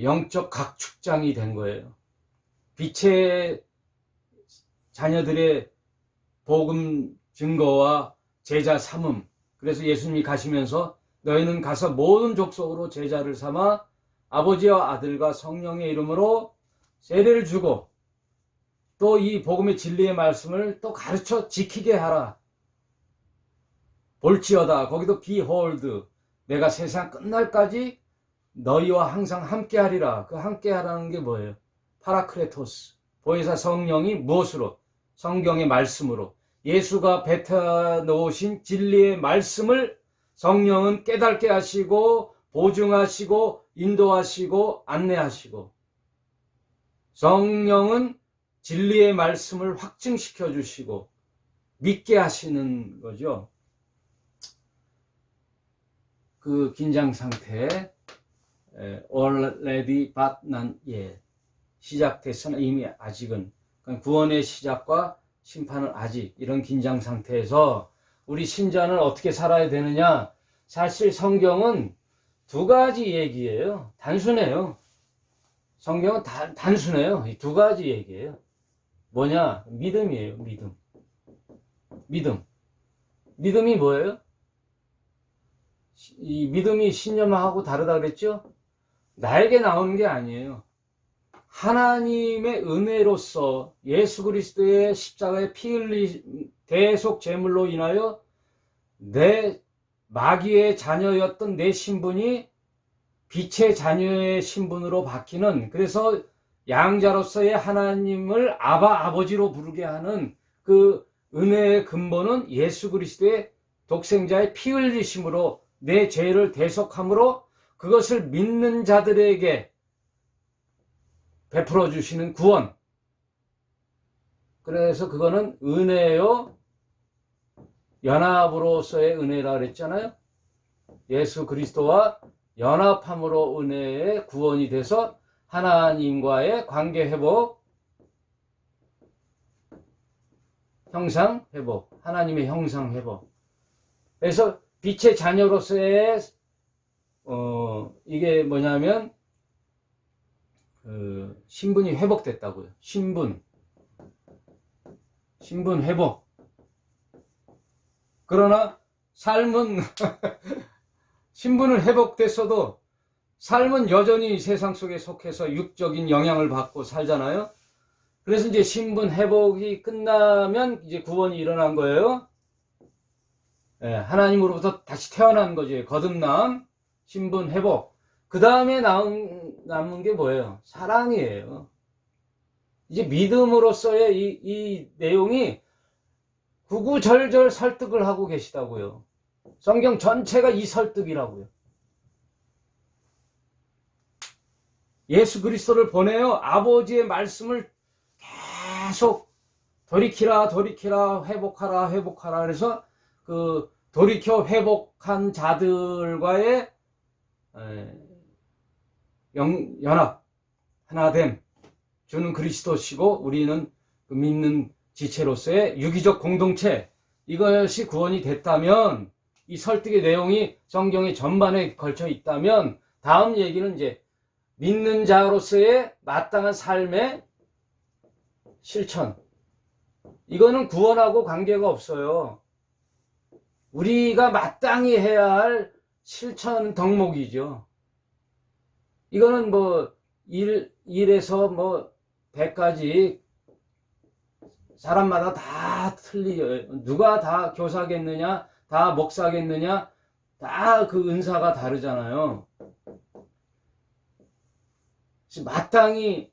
영적 각축장이 된 거예요. 빛의 자녀들의 복음 증거와 제자 삼음. 그래서 예수님이 가시면서 너희는 가서 모든 족속으로 제자를 삼아 아버지와 아들과 성령의 이름으로 세례를 주고 또 이 복음의 진리의 말씀을 또 가르쳐 지키게 하라. 볼지어다, 거기도 behold, 내가 세상 끝날까지 너희와 항상 함께 하리라. 그 함께 하라는 게 뭐예요? 파라크레토스, 보혜사 성령이 무엇으로? 성경의 말씀으로. 예수가 뱉어 놓으신 진리의 말씀을 성령은 깨닫게 하시고 보증하시고 인도하시고 안내하시고, 성령은 진리의 말씀을 확증시켜 주시고 믿게 하시는 거죠. 그 긴장 상태, already but not yet, 시작됐으나 이미 아직은, 그러니까 구원의 시작과 심판은 아직, 이런 긴장 상태에서 우리 신자는 어떻게 살아야 되느냐? 사실 성경은 두 가지 얘기예요. 단순해요. 성경은 단순해요. 이 두 가지 얘기예요. 뭐냐? 믿음이에요. 믿음. 믿음이 뭐예요? 이 믿음이 신념하고 다르다 그랬죠? 나에게 나오는 게 아니에요. 하나님의 은혜로서 예수 그리스도의 십자가의 피 흘린 대속 제물로 인하여 내 마귀의 자녀였던 내 신분이 빛의 자녀의 신분으로 바뀌는, 그래서 양자로서의 하나님을 아버지로 부르게 하는 그 은혜의 근본은 예수 그리스도의 독생자의 피 흘리심으로 내 죄를 대속함으로 그것을 믿는 자들에게 베풀어 주시는 구원. 그래서 그거는 은혜요, 연합으로서의 은혜라 그랬잖아요. 예수 그리스도와 연합함으로 은혜의 구원이 돼서 하나님과의 관계 회복, 형상 회복, 하나님의 형상 회복. 그래서 빛의 자녀로서의 이게 뭐냐면 신분이 회복됐다고요. 신분 회복. 그러나 삶은 신분은 회복됐어도 삶은 여전히 세상 속에 속해서 육적인 영향을 받고 살잖아요. 그래서 이제 신분 회복이 끝나면 이제 구원이 일어난 거예요. 하나님으로부터 다시 태어난 거지. 거듭남, 신분 회복. 그 다음에 남은 게 뭐예요? 사랑이에요. 이제 믿음으로서의 이 내용이 구구절절 설득을 하고 계시다고요. 성경 전체가 이 설득이라고요. 예수 그리스도를 보내요. 아버지의 말씀을 계속 돌이키라, 회복하라. 그래서 그 돌이켜 회복한 자들과의 연합, 하나됨, 주는 그리스도시고 우리는 그 믿는 지체로서의 유기적 공동체, 이것이 구원이 됐다면, 이 설득의 내용이 성경의 전반에 걸쳐 있다면, 다음 얘기는 이제 믿는 자로서의 마땅한 삶의 실천. 이거는 구원하고 관계가 없어요. 우리가 마땅히 해야 할 실천 덕목이죠. 이거는 뭐 1에서 100까지 사람마다 다 틀리죠. 누가 다 교사겠느냐, 다 목사겠느냐, 다 그 은사가 다르잖아요. 마땅히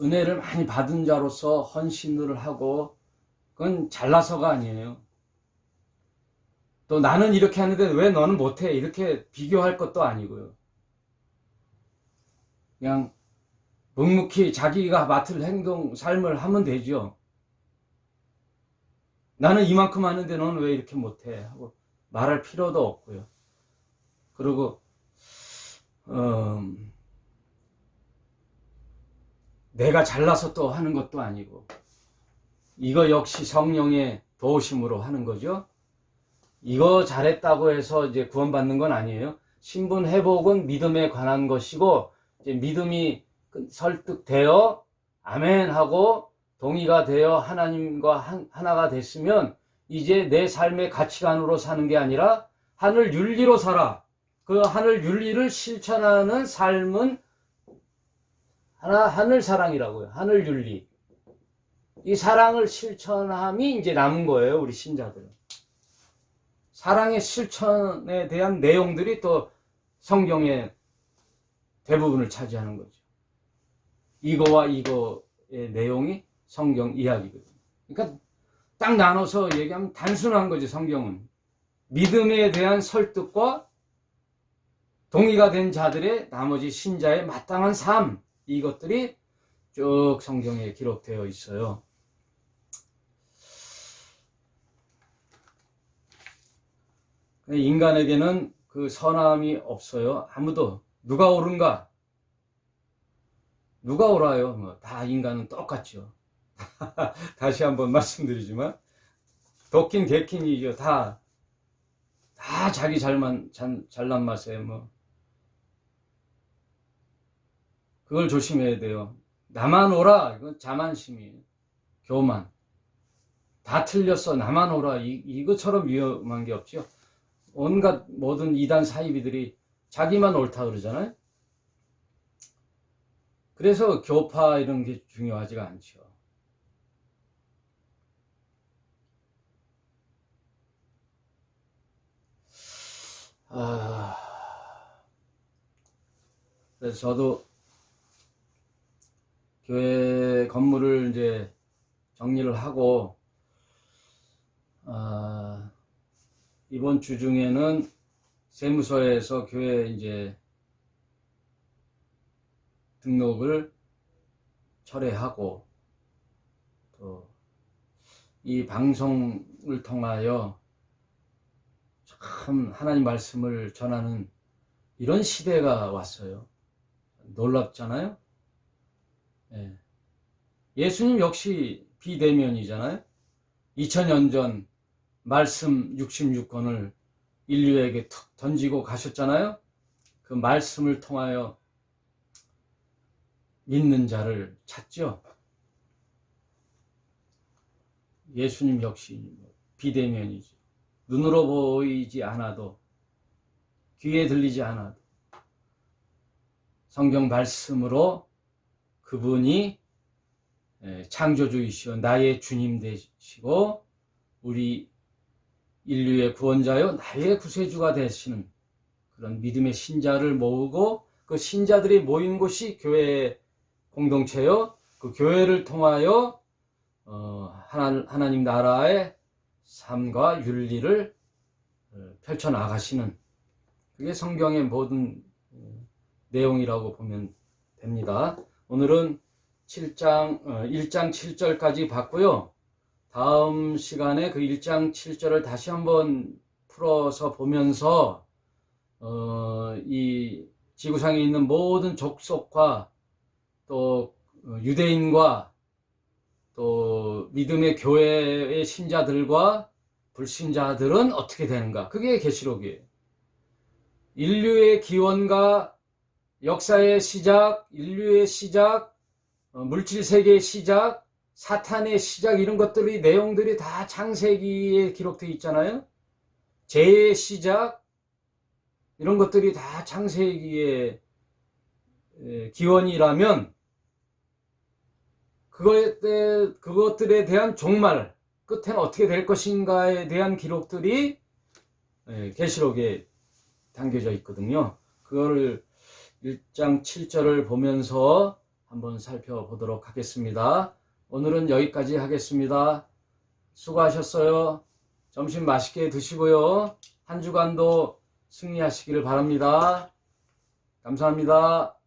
은혜를 많이 받은 자로서 헌신을 하고, 그건 잘나서가 아니에요. 또 나는 이렇게 하는데 왜 너는 못해? 이렇게 비교할 것도 아니고요. 그냥 묵묵히 자기가 맡을 행동, 삶을 하면 되죠. 나는 이만큼 하는데 너는 왜 이렇게 못해? 하고 말할 필요도 없고요. 그리고 내가 잘나서 또 하는 것도 아니고, 이거 역시 성령의 도우심으로 하는 거죠. 이거 잘했다고 해서 이제 구원받는 건 아니에요. 신분 회복은 믿음에 관한 것이고, 이제 믿음이 설득되어 아멘 하고 동의가 되어 하나님과 하나가 됐으면 이제 내 삶의 가치관으로 사는 게 아니라 하늘 윤리로 살아. 그 하늘 윤리를 실천하는 삶은 하늘 사랑이라고요. 하늘 윤리. 이 사랑을 실천함이 이제 남은 거예요, 우리 신자들은. 사랑의 실천에 대한 내용들이 또 성경의 대부분을 차지하는 거죠. 이거와 이거의 내용이 성경 이야기거든요. 그러니까 딱 나눠서 얘기하면 단순한 거지. 성경은 믿음에 대한 설득과 동의가 된 자들의 나머지 신자의 마땅한 삶, 이것들이 쭉 성경에 기록되어 있어요. 인간에게는 그 선함이 없어요. 아무도. 누가 옳은가? 누가 옳아요? 뭐 다 인간은 똑같죠. 다시 한번 말씀드리지만 도끼는 개끼이죠. 다 자기 잘난 맛에 뭐 그걸 조심해야 돼요. 나만 옳아. 이건 자만심이에요. 교만. 다 틀렸어. 나만 옳아. 이것처럼 위험한 게 없죠. 온갖 모든 이단 사이비들이 자기만 옳다 그러잖아요. 그래서 교파 이런 게 중요하지가 않죠. 그래서 저도 교회 건물을 이제 정리를 하고 이번 주 중에는 세무서에서 교회 이제 등록을 철회하고 또 이 방송을 통하여 참 하나님 말씀을 전하는 이런 시대가 왔어요. 놀랍잖아요. 예. 예수님 역시 비대면이잖아요. 2000년 전 말씀 66권을 인류에게 툭 던지고 가셨잖아요. 그 말씀을 통하여 믿는 자를 찾죠. 예수님 역시 비대면이죠. 눈으로 보이지 않아도 귀에 들리지 않아도 성경 말씀으로 그분이 창조주이시오 나의 주님 되시고 우리 인류의 구원자요 나의 구세주가 되시는 그런 믿음의 신자를 모으고 그 신자들이 모인 곳이 교회 공동체요. 그 교회를 통하여 하나님 나라의 삶과 윤리를 펼쳐나가시는 그게 성경의 모든 내용이라고 보면 됩니다. 오늘은 1장 7절까지 봤고요. 다음 시간에 그 1장 7절을 다시 한번 풀어서 보면서 이 지구상에 있는 모든 족속과 또 유대인과 또 믿음의 교회의 신자들과 불신자들은 어떻게 되는가? 그게 계시록이에요. 인류의 기원과 역사의 시작, 인류의 시작, 물질 세계의 시작, 사탄의 시작 이런 것들이 내용들이 다 창세기에 기록되어 있잖아요. 죄의 시작 이런 것들이 다 창세기의 기원이라면 그것들에 대한 종말, 끝에는 어떻게 될 것인가에 대한 기록들이 계시록에 담겨져 있거든요. 그거를 1장 7절을 보면서 한번 살펴보도록 하겠습니다. 오늘은 여기까지 하겠습니다. 수고하셨어요. 점심 맛있게 드시고요. 한 주간도 승리하시기를 바랍니다. 감사합니다.